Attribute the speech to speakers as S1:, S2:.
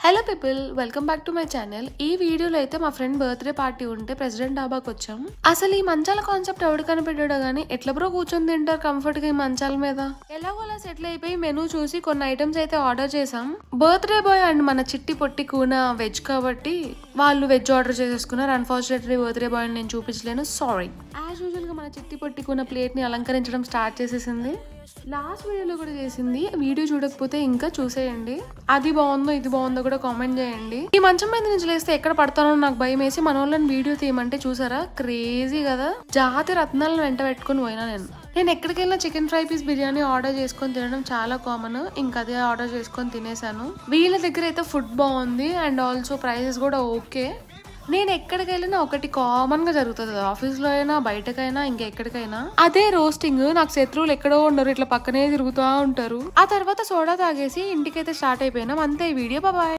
S1: Hello people, welcome back to my channel. ఈ వీడియోలో అయితే మా ఫ్రెండ్ బర్త్డే పార్టీ ఉంటే ప్రెసిడెంట్ డాబాకి వచ్చాం. అసలు ఈ మంచాల కాన్సెప్ట్ ఎవడు కనిపెట్టాడో గానీ ఎట్లా బ్రో కూర్చొని తింటారు కంఫర్ట్ గా ఈ మంచాల మీద. ఎలాగోలా సెటిల్ అయిపోయి మెనూ చూసి కొన్ని ఐటమ్స్ అయితే ఆర్డర్ చేసాం. బర్త్డే బాయ్ అండ్ మన చిట్టి పొట్టి కూన వెజ్ కాబట్టి వాళ్ళు వెజ్ ఆర్డర్ చేసేసుకున్నారు. అన్ఫార్చునేట్లీ బర్త్డే బాయ్ నేను చూపించలేను, సారీ. యాజ్ యూజువల్ గా మన చిట్టి పొట్టి కూన ప్లేట్ ని అలంకరించడం స్టార్ట్ చేసేసింది. లాస్ట్ వీడియోలో కూడా చేసింది. వీడియో చూడకపోతే ఇంకా చూసేయండి. అది బాగుందో ఇది బాగుందో కూడా కామెంట్ చేయండి. ఈ మంచం మీద నుంచి లేస్తే ఎక్కడ పడతానో నాకు భయం వేసి మన వాళ్ళని వీడియో తీయమంటే చూసారా, క్రేజీ కదా. జాతి రత్నాలను వెంట పెట్టుకుని పోయినా నేను ఎక్కడికి వెళ్ళినా chicken fry piece biryani order చేసుకొని తినడం చాలా కామన్. ఇంకా అదే ఆర్డర్ చేసుకొని తినేసాను. వీళ్ళ దగ్గర అయితే ఫుడ్ బాగుంది అండ్ ఆల్సో ప్రైసెస్ కూడా ఓకే. నేను ఎక్కడికి వెళ్ళినా ఒకటి కామన్ గా జరుగుతుంది, ఆఫీస్ లో అయినా బయటకైనా ఇంకెక్కడికైనా. అదే రోస్టింగ్. నాకు శత్రువులు ఎక్కడో ఉండరు, ఇట్లా పక్కనే తిరుగుతూ ఉంటారు. ఆ తర్వాత సోడా తాగేసి ఇంటికైతే స్టార్ట్ అయిపోయినాం. అంతే ఈ వీడియో. బాయ్.